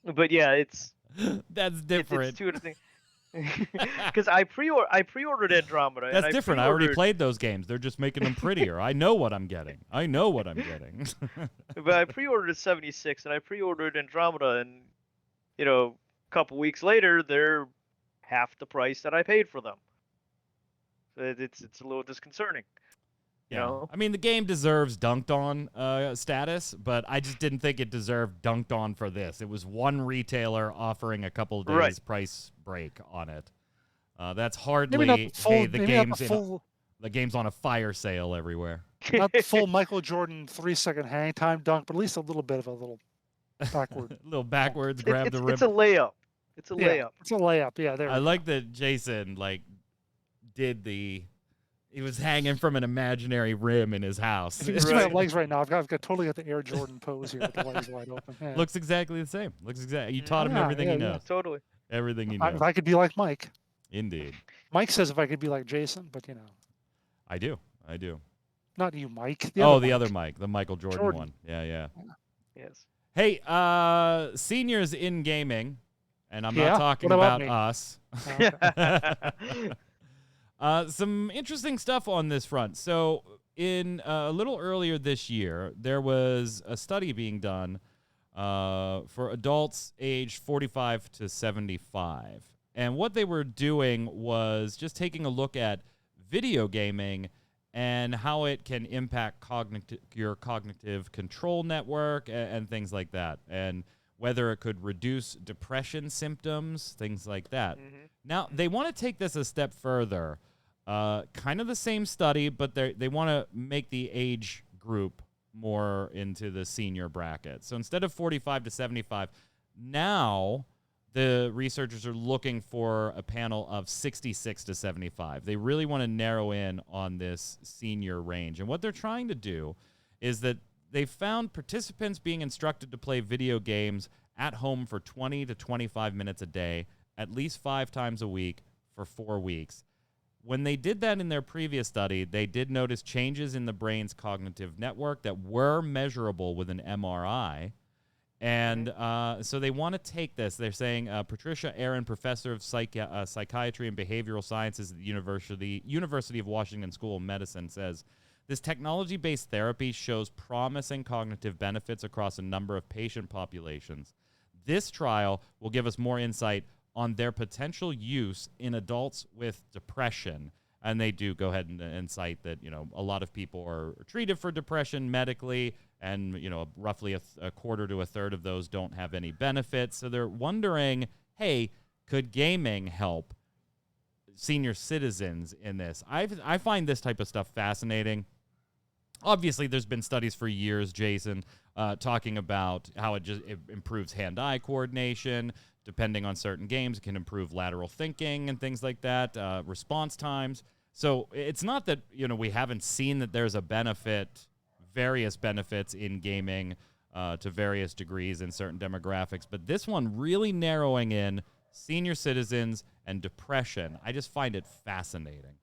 But yeah, that's different. It's 2 different things. Because I pre-ordered Andromeda. That's and different. I already played those games. They're just making them prettier. I know what I'm getting. But I pre-ordered 76, and I pre-ordered Andromeda, and a couple weeks later, they're half the price that I paid for them. It's a little disconcerting. Yeah. I mean, the game deserves dunked on status, but I just didn't think it deserved dunked on for this. It was one retailer offering a couple of days price break on it. That's hardly the game's on a fire sale everywhere. Not the full Michael Jordan 3-second hang time dunk, but at least a little bit of a little backward. little backwards, grab the rim. It's a layup. It's a Yeah, layup. it's a layup. Yeah, there. I like that Jason did he was hanging from an imaginary rim in his house. If you can see my Right. legs right now, I've got totally got the Air Jordan pose here with the legs wide open. Yeah. Looks exactly the same. You taught him Yeah, everything he yeah, yeah. knows. Totally. Everything he If knows. I could be like Mike. Indeed. Mike says if I could be like Jason, but I do. not you, Mike. The Mike. other Mike, the Michael Jordan one. Yeah. Yes. Hey, seniors in gaming, and I'm Yeah? not talking What about about me? us. Some interesting stuff on this front. So, in a little earlier this year, there was a study being done for adults aged 45 to 75. And what they were doing was just taking a look at video gaming and how it can impact your cognitive control network and things like that, and whether it could reduce depression symptoms, things like that. Mhm. Now, they want to take this a step further. Kind of the same study, but they want to make the age group more into the senior bracket. So instead of 45 to 75, now the researchers are looking for a panel of 66 to 75. They really want to narrow in on this senior range. And what they're trying to do is that they found participants being instructed to play video games at home for 20 to 25 minutes a day, at least 5 times a week for 4 weeks. When they did that in their previous study, they did notice changes in the brain's cognitive network that were measurable with an MRI. And so they want to take this. They're saying Patricia Aaron, professor of psychiatry and behavioral sciences at the University of Washington School of Medicine, says, this technology-based therapy shows promising cognitive benefits across a number of patient populations. This trial will give us more insight on their potential use in adults with depression. And they do go ahead and cite that, a lot of people are treated for depression medically, and, roughly a quarter to a third of those don't have any benefits. So they're wondering, hey, could gaming help senior citizens in this? I find this type of stuff fascinating. Obviously, there's been studies for years, Jason, talking about how it improves hand-eye coordination. Depending on certain games, it can improve lateral thinking and things like that, response times. So it's not that, we haven't seen that there's a various benefits in gaming to various degrees in certain demographics, but this one really narrowing in senior citizens and depression. I just find it fascinating.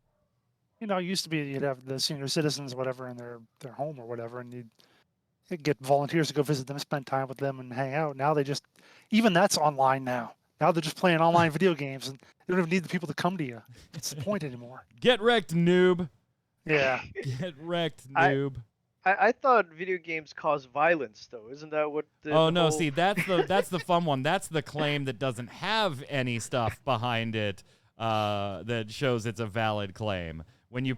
It used to be you'd have the senior citizens, whatever, in their home or whatever, and you'd get volunteers to go visit them, spend time with them, and hang out. Now even that's online now. Now they're just playing online video games, and they don't even need the people to come to you. What's the point anymore? Get wrecked, noob. Yeah. Get wrecked, noob. I thought video games cause violence, though. Isn't that what? See, that's the fun one. That's the claim that doesn't have any stuff behind it that shows it's a valid claim. When you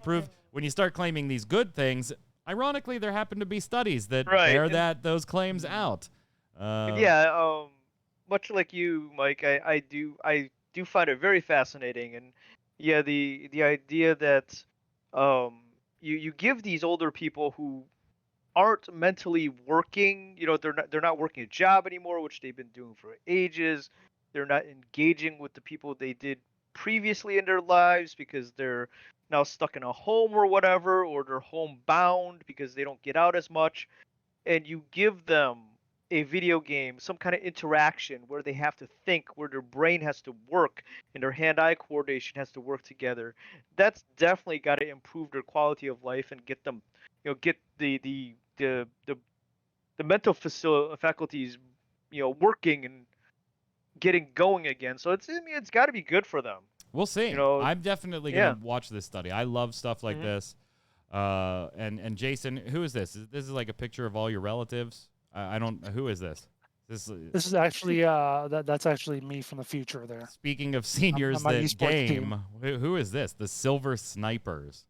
start claiming these good things, ironically, there happen to be studies that bear those claims out. Much like you, Mike, I do find it very fascinating, and the idea that you give these older people who aren't mentally working, they're not working a job anymore, which they've been doing for ages. They're not engaging with the people they did previously in their lives because they're now stuck in a home or whatever, or they're homebound because they don't get out as much. And you give them a video game, some kind of interaction where they have to think, where their brain has to work and their hand-eye coordination has to work together. That's definitely got to improve their quality of life and get them, get the mental faculties, working and getting going again. So it's got to be good for them. We'll see. I'm definitely going to watch this study. I love stuff like this. And Jason, who is this? This is like a picture of all your relatives. I don't. Who is this? This is actually that's actually me from the future. There. Speaking of seniors that game, who is this? The Silver Snipers.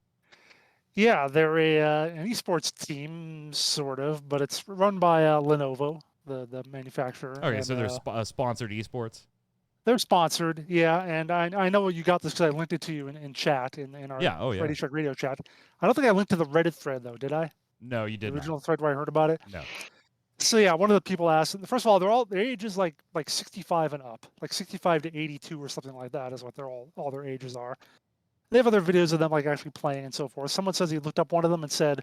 Yeah, they're an esports team, sort of, but it's run by Lenovo, the manufacturer. Okay, so they're sponsored esports. They're sponsored, yeah, and I know you got this because I linked it to you in chat in our Ready Check Radio chat. I don't think I linked to the Reddit thread though, did I? No, you didn't. The original thread where I heard about it. No. So yeah, one of the people asked. First of all, their age is like 65 and up, like 65 to 82 or something like that is what all their ages are. They have other videos of them like actually playing and so forth. Someone says he looked up one of them and said,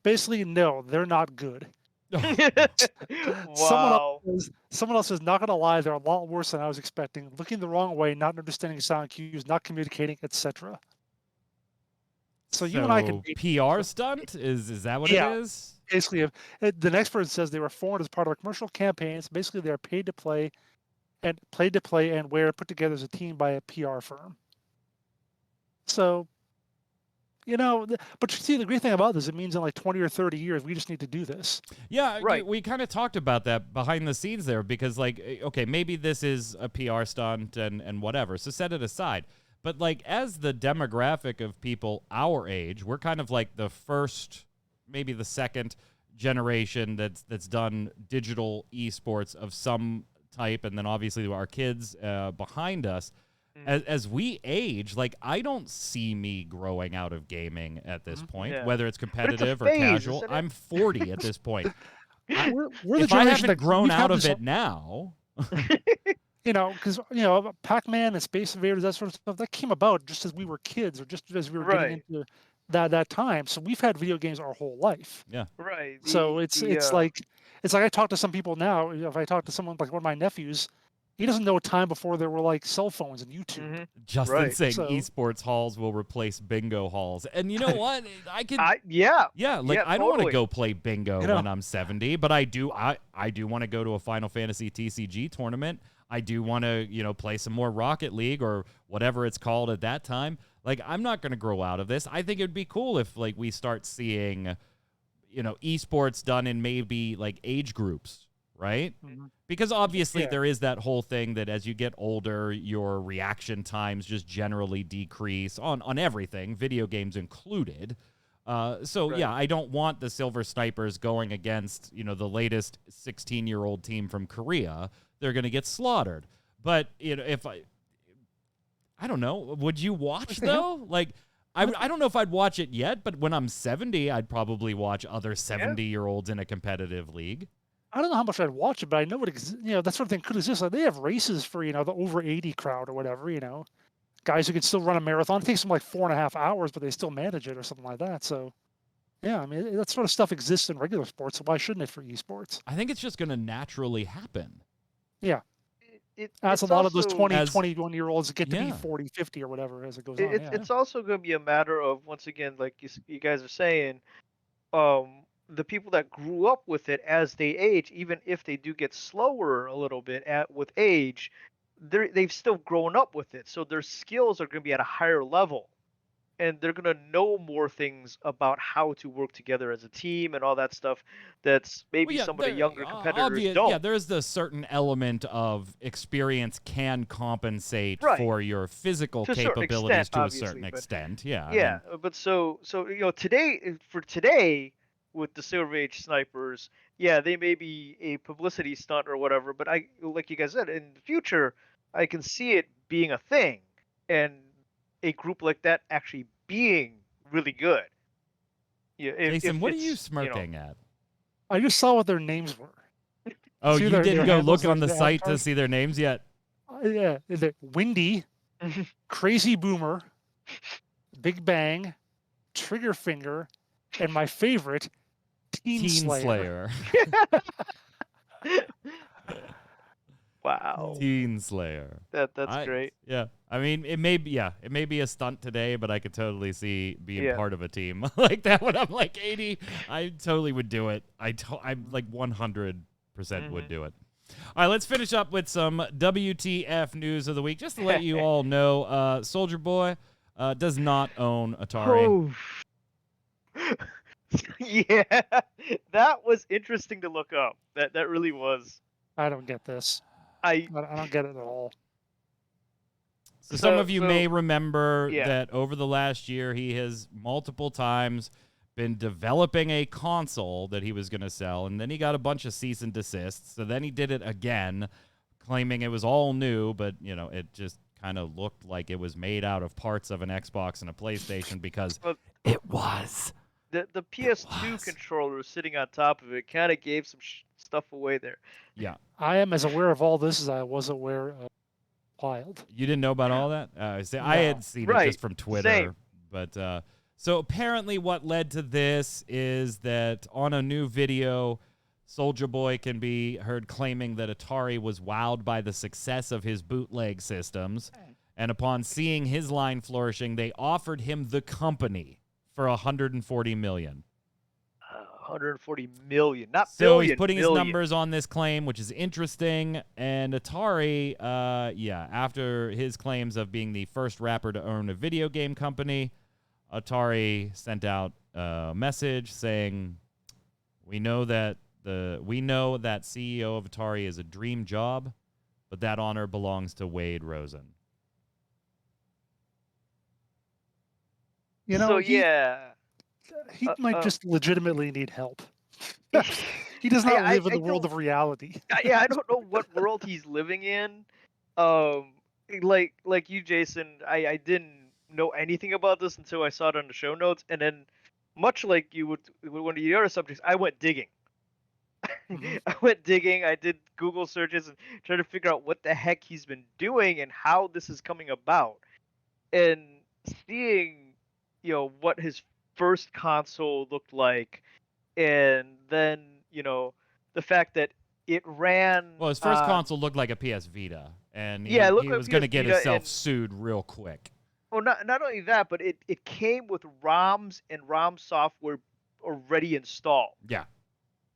basically, no, they're not good. Wow. Someone else says, not gonna lie, they're a lot worse than I was expecting. Looking the wrong way, not understanding sound cues, not communicating, etc. So you and I can PR stunt is that what Yeah. it is? basically the next person says they were formed as part of a commercial campaign. So basically, they're paid to play and were put together as a team by a PR firm. So, but you see, the great thing about this, it means in like 20 or 30 years, we just need to do this. Yeah, Right. we kind of talked about that behind the scenes there because, like, okay, maybe this is a PR stunt and whatever, so set it aside. But, like, as the demographic of people our age, we're kind of like the first, maybe the second generation that's done digital esports of some type, and then obviously our kids behind us. As we age, like, I don't see me growing out of gaming at this point, Yeah. whether it's But it's a competitive or phase, casual. isn't it? I'm 40 at this point. We're the If I generation haven't that grown we've had out of this, it now, because Pac-Man and Space Invaders, that sort of stuff, that came about just as we were kids, or just as we were getting Right. into that time. So we've had video games our whole life. Right. So it's like I talk to some people now. If I talk to someone like one of my nephews, he doesn't know a time before there were like cell phones and YouTube. Justin Right. saying So- esports halls will replace bingo halls. And you know what? I can Yeah. like, I don't want to totally. go play bingo You know. when I'm 70, but I do want to go to a Final Fantasy TCG tournament. I do want to, play some more Rocket League or whatever it's called at that time. Like, I'm not going to grow out of this. I think it'd be cool if, like, we start seeing, esports done in maybe like age groups, right? Mhm. Because obviously Yeah. there is that whole thing that as you get older, your reaction times just generally decrease on everything, video games included. So Right. yeah, I don't want the Silver Snipers going against, the latest 16-year-old team from Korea. They're going to get slaughtered. But, if I don't know, would you watch though? Like, I don't know if I'd watch it yet, but when I'm 70, I'd probably watch other 70-year-olds in a competitive league. I don't know how much I'd watch it, but I know that sort of thing could exist. Like they have races for the over 80 crowd or whatever. Guys who can still run a marathon. It takes them like 4.5 hours, but they still manage it or something like that. So, yeah, I mean that sort of stuff exists in regular sports. So why shouldn't it for esports? I think it's just going to naturally happen. Yeah. As As a lot of those 20, As- 21-year-olds get to be Yeah. 40, 50 or whatever as it goes It, on. it's it's also going to be a matter of, once again, like you guys are saying, the people that grew up with it as they age, even if they do get slower a little bit with age, they've still grown up with it, so their skills are going to be at a higher level, and they're going to know more things about how to work together as a team and all that stuff that's maybe some of the younger competitors don't. Yeah, there's the certain element of experience can compensate Right. for your physical To a certain capabilities extent, to a obviously, certain but- extent. Yeah. I Yeah, mean, but so today with the Silver Age snipers, yeah, they may be a publicity stunt or whatever, but like you guys said, in the future, I can see it being a thing, and a group like that actually being really good. Yeah, Jason, what are you it's, smirking at? I just saw what their names were. Oh, See you their didn't go handles, look on the their site to avatars? see their names yet? Yeah, is it Windy, Crazy Boomer, Big Bang, Trigger Finger, and my favorite, Teen Slayer. Wow, Teen Slayer. that's great. Yeah. I mean, it may be a stunt today, but I could totally see being Yeah. part of a team like that when I'm like 80. I totally would do it. I'm like 100% would do it. All right, let's finish up with some WTF news of the week. Just to let you all know, Soldier Boy does not own Atari. Oh. Yeah, that was interesting to look up. That really was. I don't get this. I don't get it at all. So some of you so- may remember yeah. that over the last year, he has multiple times been developing a console that he was going to sell, and then he got a bunch of cease and desists. So then he did it again, claiming it was all new, but it just kind of looked like it was made out of parts of an Xbox and a PlayStation because Well, it was. The PS2 controller sitting on top of it kind of gave stuff away there. Yeah. I am as aware of all this as I was aware of Wild. You didn't know about all that? I No. had seen it Right. just from Twitter. Same. But so apparently what led to this is that on a new video, Soulja Boy can be heard claiming that Atari was wowed by the success of his bootleg systems. And upon seeing his line flourishing, they offered him the company for $140 million. 140 million, not So billion. he's putting million. his numbers on this claim, which is interesting. And Atari, after his claims of being the first rapper to own a video game company, Atari sent out a message saying, "We know that CEO of Atari is a dream job, but that honor belongs to Wade Rosen." You know, So he might uh, just legitimately need help. He does not live in the world of reality. I don't know what world he's living in. Like you, Jason, I didn't know anything about this until I saw it on the show notes, and then much like you would with one of the other subjects, I went digging. I went digging. I did Google searches and tried to figure out what the heck he's been doing and how this is coming about. And seeing, what his first console looked like, and then, the fact that it ran. Well, his first console looked like a PS Vita, and he it looked like was a going to PS get Vita, himself and sued real quick. well, not only that, but it came with ROMs and ROM software already installed. Yeah.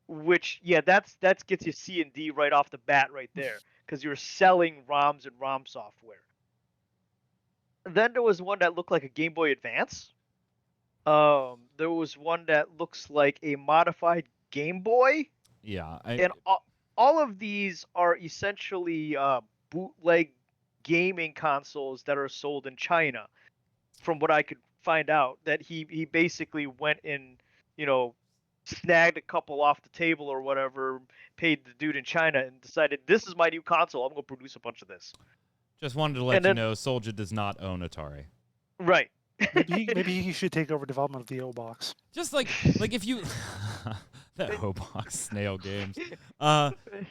Which, that's gets you C&D right off the bat right there, because you're selling ROMs and ROM software. Then there was one that looked like a Game Boy Advance. There was one that looks like a modified Game Boy. Yeah. And all of these are essentially bootleg gaming consoles that are sold in China, from what I could find out. That he basically went and, snagged a couple off the table or whatever, paid the dude in China, and decided, this is my new console, I'm going to produce a bunch of this. Just wanted to let you know, Soulja does not own Atari. Right. Maybe he should take over development of the O box. Just like if you that O box snail games.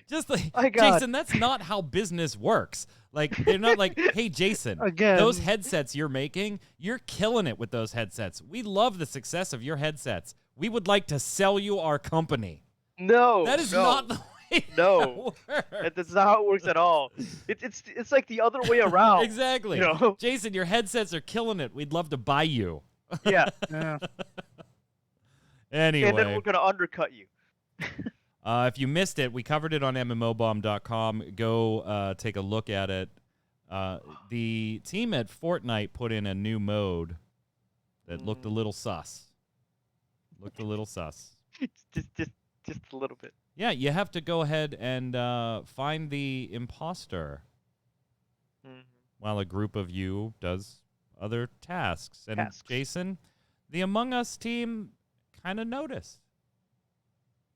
Just like Jason, that's not how business works. Like, they're not like, "Hey Jason, Again, those headsets you're making, you're killing it with those headsets. We love the success of your headsets. We would like to sell you our company." No. That is no. not the way No, that's not how it works at all. It's like the other way around. Exactly. Jason, your headsets are killing it. We'd love to buy you. Yeah. Anyway. And then we're going to undercut you. If you missed it, we covered it on mmobomb.com. Go take a look at it. The team at Fortnite put in a new mode that looked a little sus. Just a little bit. Yeah, you have to go ahead and find the imposter while a group of you does other tasks. And Jason, the Among Us team kind of noticed.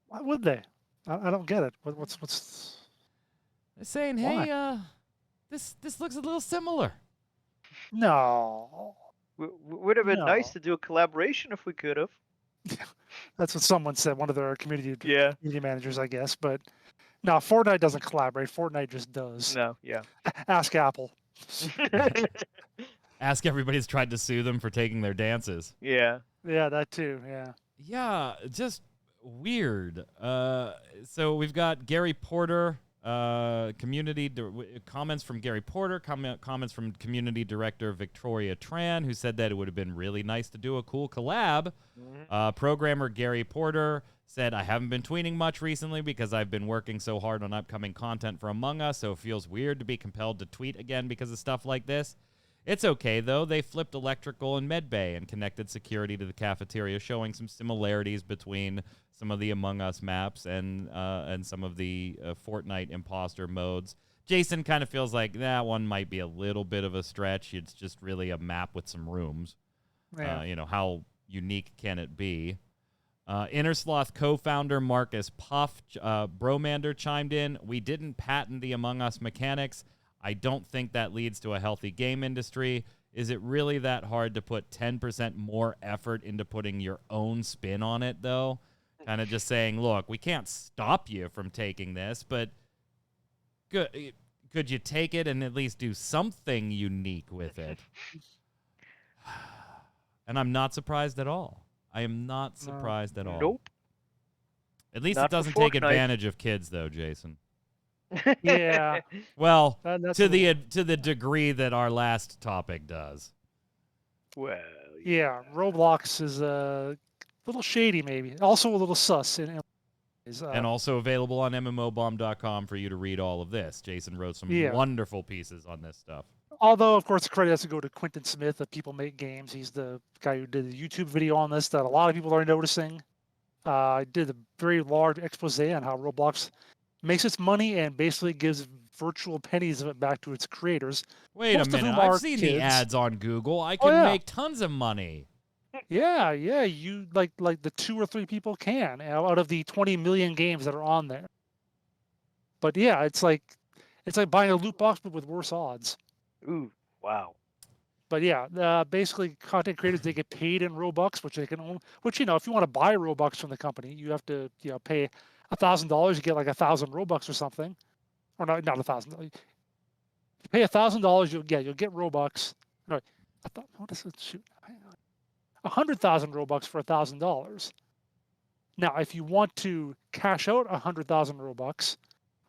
Why would they? I don't get it. What's They're saying, "Hey, this looks a little similar." No. Would have been nice to do a collaboration if we could have. That's what someone said, one of their community managers, I guess. But no, Fortnite doesn't collaborate. Fortnite just does. No, yeah. Ask Apple. Ask everybody who's tried to sue them for taking their dances. Yeah. Yeah, that too, yeah. Yeah, just weird. So we've got Gary Porter, comments from Gary Porter, comments from community director Victoria Tran, who said that it would have been really nice to do a cool collab. Programmer Gary Porter said, "I haven't been tweeting much recently because I've been working so hard on upcoming content for Among Us, so it feels weird to be compelled to tweet again because of stuff like this. It's okay, though. They flipped electrical and medbay and connected security to the cafeteria, showing some similarities between some of the Among Us maps and some of the Fortnite imposter modes." Jason kind of feels like that one might be a little bit of a stretch. It's just really a map with some rooms. Yeah. How unique can it be? Innersloth co-founder Marcus Puff Bromander chimed in, "We didn't patent the Among Us mechanics. I don't think that leads to a healthy game industry. Is it really that hard to put 10% more effort into putting your own spin on it, though?" kind of just saying, look, we can't stop you from taking this, but could you take it and at least do something unique with it? And I'm not surprised at all. I am not surprised at all. Nope. At least Not it doesn't for take Fortnite. advantage of kids, though, Jason. Yeah. Well, That's to the degree that our last topic does. Well, Yeah, Roblox is a little shady, maybe. Also a little sus. And also available on mmobomb.com for you to read all of this. Jason wrote some Yeah. wonderful pieces on this stuff. Although, of course, the credit has to go to Quentin Smith of People Make Games. He's the guy who did the YouTube video on this that a lot of people are noticing. Did a very large expose on how Roblox makes its money and basically gives virtual pennies of it back to its creators. Wait a Most of minute. whom I've are seen the kids. ads on Google. I can yeah. make tons of money. Yeah, you like the 2 or 3 people can out of the 20 million games that are on there. But yeah, it's like buying a loot box but with worse odds. ooh, wow. But yeah, basically content creators, they get paid in Robux, which they can own. Which if you want to buy Robux from the company, you have to pay $1,000. You get like 1,000 Robux or something, or not 1,000. You pay $1,000, you'll get Robux. No, what is it? Shoot, 100,000 Robux for $1,000. Now, if you want to cash out 100,000 Robux,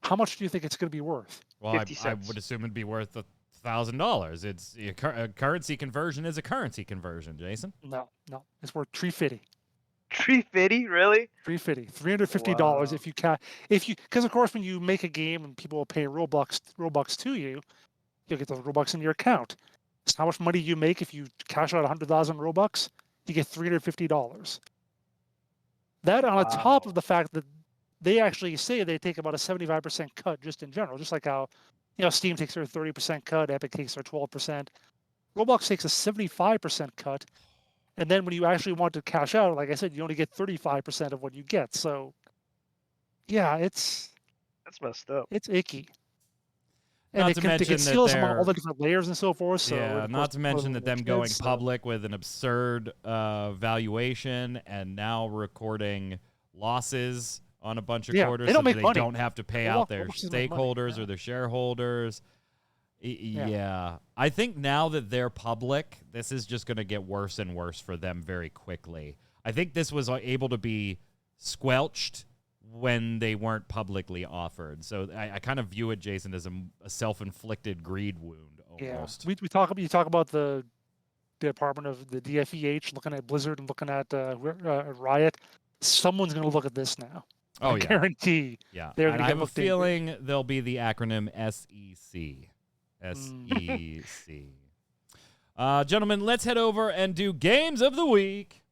how much do you think it's going to be worth? Well, 50 I cents. would assume it'd be worth $1,000. It's a currency conversion is a currency conversion, Jason. No, it's worth $350. 350, really? $350 Wow. because of course when you make a game and people will pay Robux to you, you'll get those Robux in your account. So how much money you make if you cash out 100,000 Robux? You get $350. That on top Wow. of the fact that they actually say they take about a 75% cut just in general, just like how Steam takes their 30% cut, Epic takes their 12%. Roblox takes a 75% cut. And then when you actually want to cash out, like I said, you only get 35% of what you get. So, yeah, That's messed up. it's icky. And Not they to can mention that steal us among all they're- the different layers and so forth. So yeah, of not course, to mention that them going kids, so- public with an absurd valuation and now recording losses on a bunch of Yeah, quarters they don't so make they money. don't have to pay Roblox- out their Roblox doesn't make money, stakeholders yeah. or their shareholders. Yeah. Yeah. I think now that they're public, this is just going to get worse and worse for them very quickly. I think this was able to be squelched when they weren't publicly offered. So I kind of view it, Jason, as a self-inflicted greed wound almost. Yeah, you talk about the Department of the DFEH looking at Blizzard and looking at Riot. Someone's going to look at this now. Oh, I yeah. guarantee. Yeah. They're And gonna I get have a looked into. feeling there'll be the acronym SEC. SEC. Gentlemen, let's head over and do Games of the Week.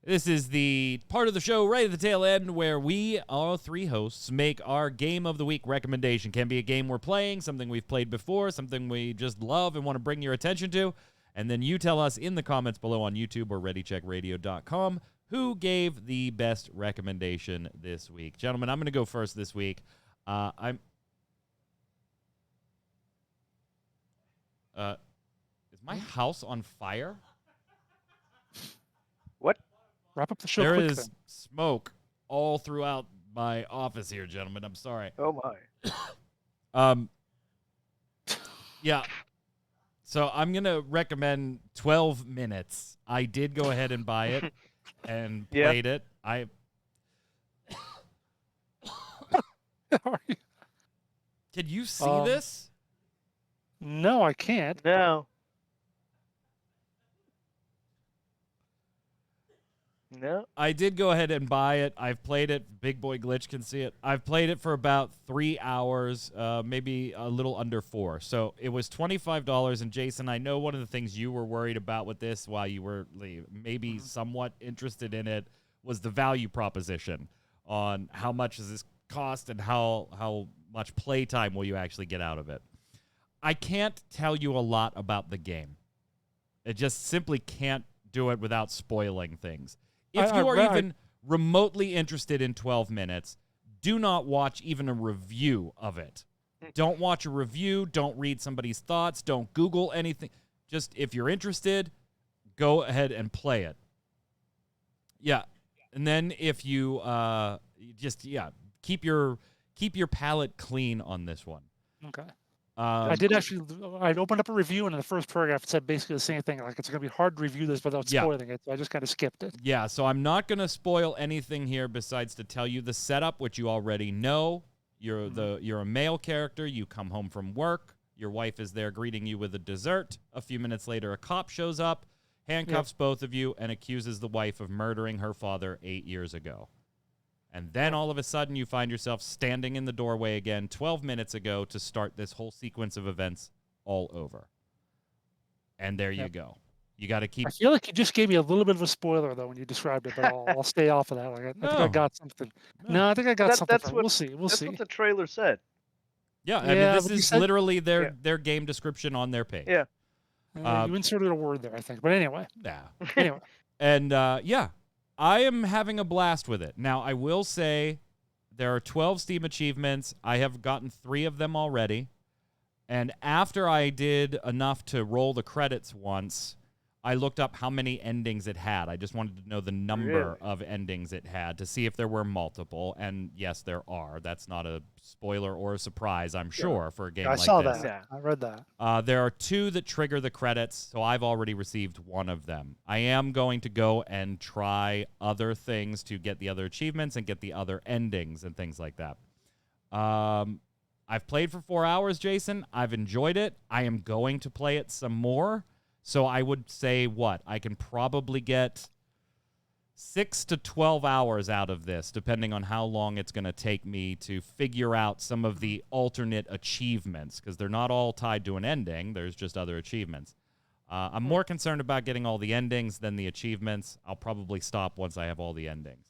This is the part of the show right at the tail end where we, our 3 hosts, make our Game of the Week recommendation. Can be a game we're playing, something we've played before, something we just love and want to bring your attention to. And then you tell us in the comments below on YouTube or ReadyCheckRadio.com who gave the best recommendation this week. Gentlemen, I'm going to go first this week. Is my house on fire? What? Wrap up the show There quick is then. smoke all throughout my office here, gentlemen. I'm sorry. Oh my. Yeah. So I'm going to recommend 12 Minutes. I did go ahead and buy it and Yeah. played it. How are you? Can you see this? No, I can't. No. No. I did go ahead and buy it. I've played it. Big Boy Glitch can see it. I've played it for about 3 hours, maybe a little under 4. So it was $25. And Jason, I know one of the things you were worried about with this while you were maybe somewhat interested in it was the value proposition on how much does this cost and how much playtime will you actually get out of it. I can't tell you a lot about the game. It just simply can't do it without spoiling things. If you are even remotely interested in 12 Minutes, do not watch even a review of it Don't watch a review. Don't read somebody's thoughts. Don't Google anything. Just if you're interested, go ahead and play it. Yeah. And then if you keep your palate clean on this one. Okay. I opened up a review, and in the first paragraph it said basically the same thing. Like, it's going to be hard to review this without spoiling it. So I just kind of skipped it. Yeah, so I'm not going to spoil anything here besides to tell you the setup, which you already know. You're a male character. You come home from work. Your wife is there greeting you with a dessert. A few minutes later, a cop shows up, handcuffs both of you, and accuses the wife of murdering her father 8 years ago. And then all of a sudden you find yourself standing in the doorway again 12 minutes ago to start this whole sequence of events all over. And there you go. You got to keep... I feel like you just gave me a little bit of a spoiler, though, when you described it, but I'll stay off of that. Like, I think I got something. No, I think I got something. We'll see. That's what the trailer said. Yeah, I mean, this is literally their game description on their page. Yeah. You inserted a word there, I think. But anyway. Yeah. Anyway. And, I am having a blast with it. Now, I will say there are 12 Steam achievements. I have gotten 3 of them already. And after I did enough to roll the credits once, I looked up how many endings it had. I just wanted to know the number of endings it had to see if there were multiple. And yes, there are. That's not a spoiler or a surprise, I'm sure, for a game like this. I saw that. Yeah. I read that. There are 2 that trigger the credits, so I've already received 1 of them. I am going to go and try other things to get the other achievements and get the other endings and things like that. I've played for 4 hours, Jason. I've enjoyed it. I am going to play it some more. So I would say I can probably get 6 to 12 hours out of this, depending on how long it's going to take me to figure out some of the alternate achievements, because they're not all tied to an ending. There's just other achievements. I'm more concerned about getting all the endings than the achievements. I'll probably stop once I have all the endings.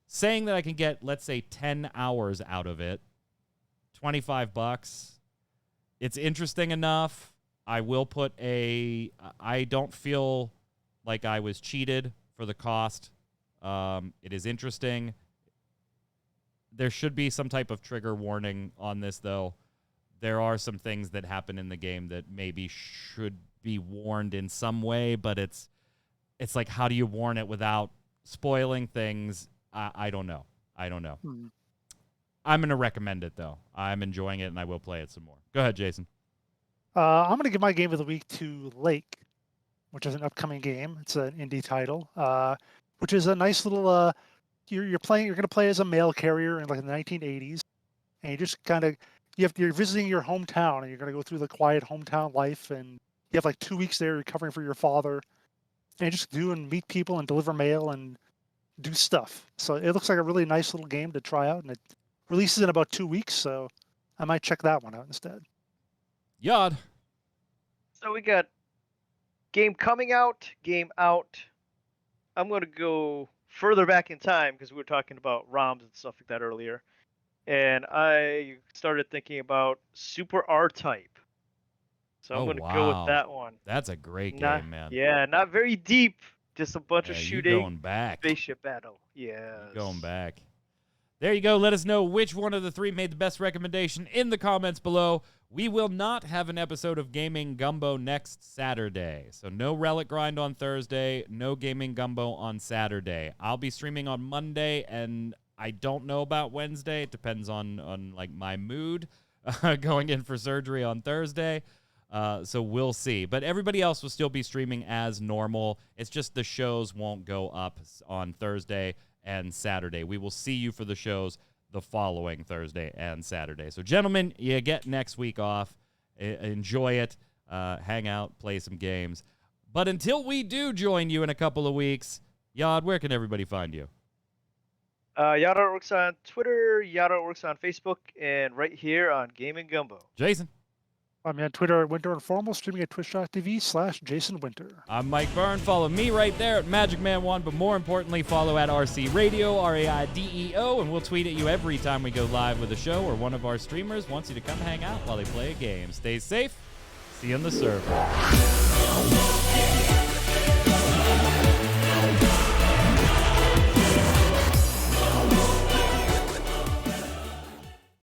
Saying that I can get, let's say, 10 hours out of it, $25. It's interesting enough. I will put I don't feel like I was cheated for the cost. It is interesting. There should be some type of trigger warning on this, though. There are some things that happen in the game that maybe should be warned in some way, but it's like, how do you warn it without spoiling things? I don't know. I'm going to recommend it, though. I'm enjoying it, and I will play it some more. Go ahead, Jason. I'm going to give my game of the week to Lake, which is an upcoming game. It's an indie title, which is a nice little. You're going to play as a mail carrier in like the 1980s, and you just kind of you're visiting your hometown, and you're going to go through the quiet hometown life, and you have like 2 weeks there recovering for your father, and you just meet people and deliver mail and do stuff. So it looks like a really nice little game to try out, and it releases in about 2 weeks, so I might check that one out instead. Yod. So we got game coming out, game out. I'm going to go further back in time because we were talking about ROMs and stuff like that earlier. And I started thinking about Super R-Type. So I'm going to go with that one. That's a great game, man. Yeah, not very deep. Just a bunch of shooting. Going back. Spaceship battle. Yeah. Going back. There you go. Let us know which one of the 3 made the best recommendation in the comments below. We will not have an episode of Gaming Gumbo next Saturday. So no Relic Grind on Thursday, no Gaming Gumbo on Saturday. I'll be streaming on Monday, and I don't know about Wednesday. It depends on like my mood going in for surgery on Thursday. So we'll see. But everybody else will still be streaming as normal. It's just the shows won't go up on Thursday and Saturday. We will see you for the shows the following Thursday and Saturday. So, gentlemen, you get next week off. Enjoy it. Hang out, play some games. But until we do join you in a couple of weeks, Yod, where can everybody find you? Yod Artworks on Twitter, Yod Artworks on Facebook, and right here on Gaming Gumbo. Jason? I'm on Twitter at Winter Informal, streaming at twitch.tv/Jason Winter. I'm Mike Byrne. Follow me right there at MagicMan1, but more importantly, follow at RC Radio, RAIDEO, and we'll tweet at you every time we go live with a show or one of our streamers wants you to come hang out while they play a game. Stay safe. See you on the server.